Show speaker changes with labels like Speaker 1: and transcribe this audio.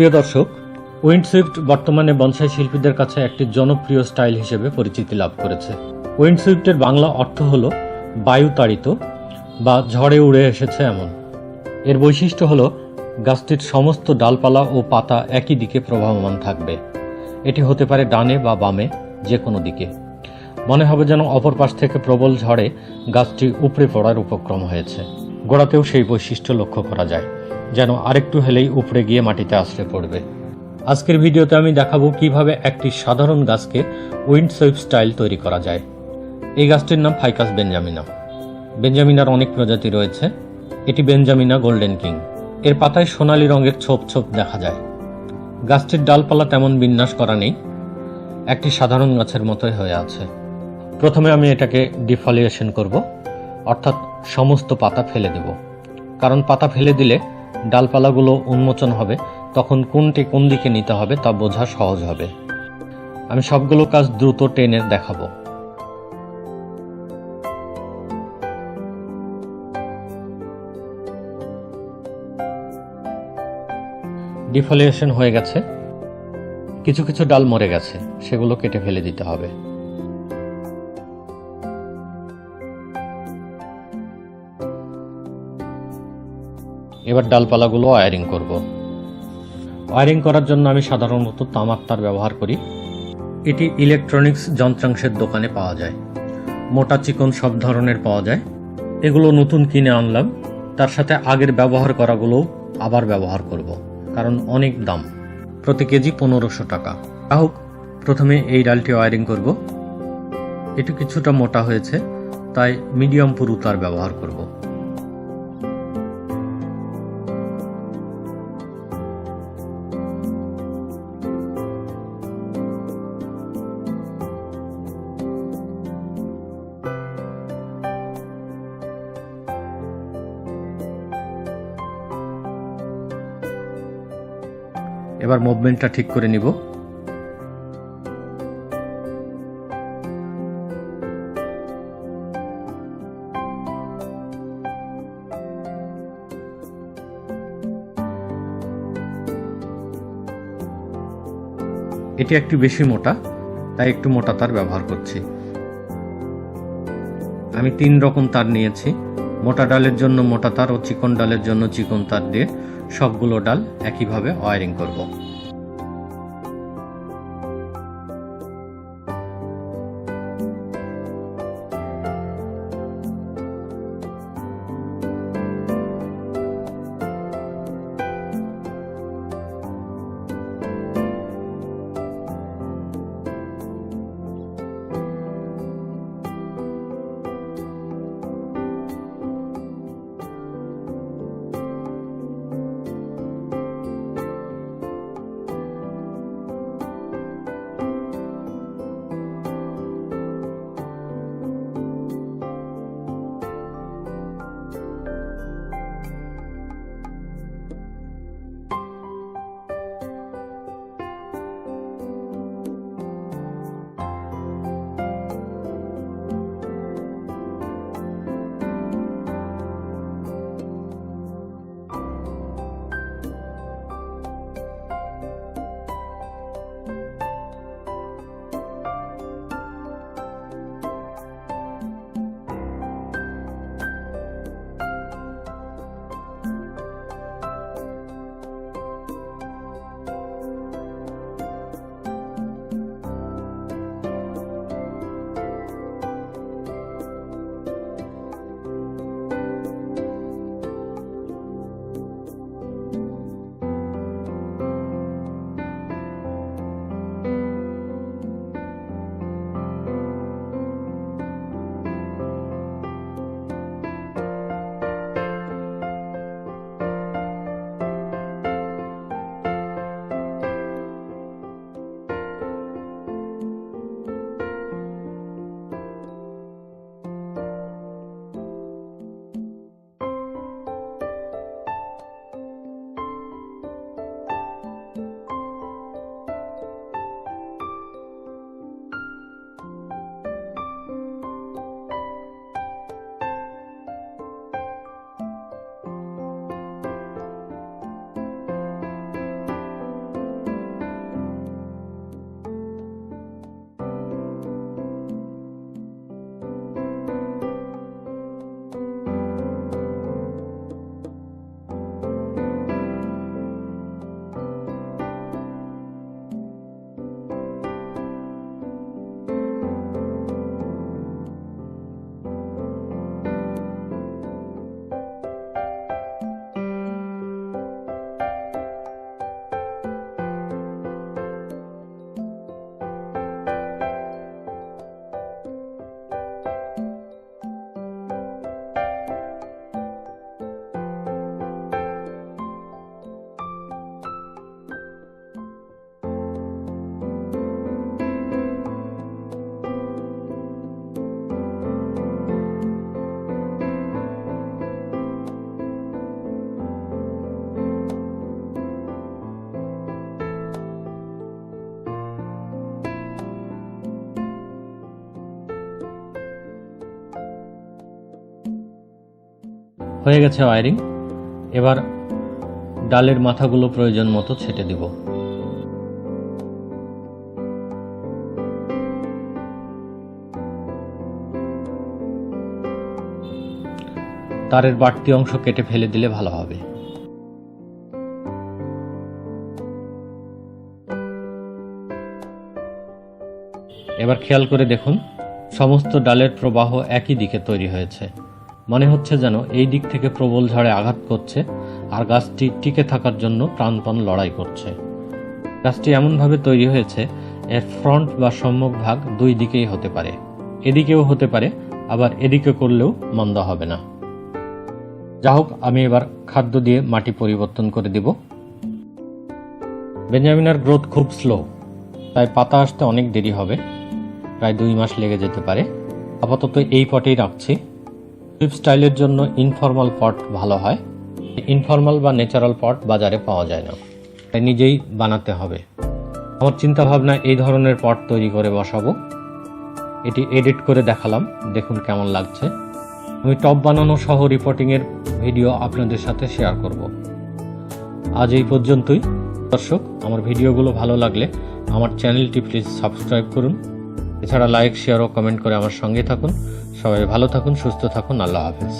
Speaker 1: প্রিয় দর্শক, উইন্ডসুইফট বর্তমানে বনসাই শিল্পীদের কাছে একটি জনপ্রিয় স্টাইল হিসেবে পরিচিতি লাভ করেছে। উইন্ডসুইফটের বাংলা অর্থ হল বায়ুতাড়িত বা ঝড়ে উড়ে এসেছে এমন। এর বৈশিষ্ট্য হল গাছটির সমস্ত ডালপালা ও পাতা একই দিকে প্রবাহমান থাকবে। এটি হতে পারে ডানে বা বামে, যে কোনো দিকে। মনে হবে যেন অপর পাশ থেকে প্রবল ঝড়ে গাছটি উপড়ে পড়ার উপক্রম হয়েছে। গোড়াতেও সেই বৈশিষ্ট্য লক্ষ্য করা যায়, যেন আরেকটু হেলেই উপড়ে গিয়ে মাটিতে আছড়ে পড়বে। আজকের ভিডিওতে আমি দেখাবো কিভাবে একটি সাধারণ গাছকে উইন্ডসুইফট স্টাইল তৈরি করা যায়। এই গাছটির নাম ফাইকাস বেঞ্জামিনা। বেঞ্জামিনার অনেক প্রজাতি রয়েছে। এটি বেঞ্জামিনা গোল্ডেন কিং। এর পাতায় সোনালী রঙের ছোপ ছোপ দেখা যায়। গাছটির ডালপালা তেমন বিন্যাস করা নেই, একটি সাধারণ গাছের মতোই হয়ে আছে। প্রথমে আমি এটাকে ডিফলিয়েশন করব, অর্থাৎ সমস্ত পাতা ফেলে দেব। কারণ পাতা ফেলে দিলে ডালপালাগুলো উন্মোচন হবে, তখন কোনটি কোন দিকে নিতে হবে তা বোঝা সহজ হবে। আমি সবগুলো কাজ দ্রুত টেনে দেখাবো। ডিফলিয়েশন হয়ে গেছে। কিছু কিছু ডাল মরে গেছে, সেগুলো কেটে ফেলে দিতে হবে। এবার ডালপালাগুলো ওয়্যারিং করব। ওয়্যারিং করার জন্য আমি সাধারণত তামার তার ব্যবহার করি। এটি ইলেকট্রনিক্স যন্ত্রাংশের দোকানে পাওয়া যায়। মোটা চিকন সব ধরনের পাওয়া যায়। এগুলো নতুন কিনে আনলাম, তার সাথে আগের ব্যবহার করাগুলো আবার ব্যবহার করব, কারণ অনেক দাম। প্রতি কেজি 1500 টাকা। হোক, প্রথমে এই ডালটি ওয়্যারিং করব। এটি কিছুটা মোটা হয়েছে, তাই মিডিয়াম পুরু তার ব্যবহার করব। এবার মুভমেন্টটা ঠিক করে নিব। এটি একটু বেশি মোটা, তাই একটু মোটা তার ব্যবহার করছি। আমি 3 রকম তার নিয়েছি। মোটা ডালের জন্য মোটা তার ও চিকন ডালের জন্য চিকন তার দিয়ে সবগুলো ডাল একইভাবে ওয়্যারিং করব। হয়ে গেছে ওয়্যারিং। এবার ডালের মাথাগুলো প্রয়োজন মতো ছেটে দিব। তারের বাড়তি অংশ কেটে ফেলে দিলে ভালো হবে। এবার খেয়াল করে দেখুন, সমস্ত ডালের প্রবাহ একই দিকে তৈরি হয়েছে। মনে হচ্ছে যেন এই দিক থেকে প্রবল ঝড়ে আঘাত করছে আর গাছটি টিকে থাকার জন্য প্রাণপণ লড়াই করছে। গাছটি এমনভাবে তৈরি হয়েছে, এর ফ্রন্ট বা সম্মুখ ভাগ দুই দিকেই হতে পারে, এদিকেও হতে পারে, আবার এদিকে করলেও মন্দ হবে না। যা হোক, আমি এবার খাদ্য দিয়ে মাটি পরিবর্তন করে দিব। বেঞ্জামিনার গ্রোথ খুব স্লো, তাই পাতা আসতে অনেক দেরি হবে, প্রায় 2 মাস লেগে যেতে পারে। আপাতত এই পটেই রাখছি। সুইপ স্টাইলের জন্য ইনফর্মাল পট ভালো হয়। ইনফর্মাল বা ন্যাচারাল পট বাজারে পাওয়া যায় না, তাই নিজেই বানাতে হবে। আমার চিন্তা ভাবনা এই ধরনের পট তৈরি করে বসাবো। এটি এডিট করে দেখালাম, দেখুন কেমন লাগছে। আমি টব বানানো সহ রিপোর্টিংয়ের ভিডিও আপনাদের সাথে শেয়ার করব। আজ এই পর্যন্তই। দর্শক, আমার ভিডিওগুলো ভালো লাগলে আমার চ্যানেলটি প্লিজ সাবস্ক্রাইব করুন। এছাড়া লাইক, শেয়ার ও কমেন্ট করে আমার সঙ্গে থাকুন। সবাই ভালো থাকুন, সুস্থ থাকুন। আল্লাহ হাফেজ।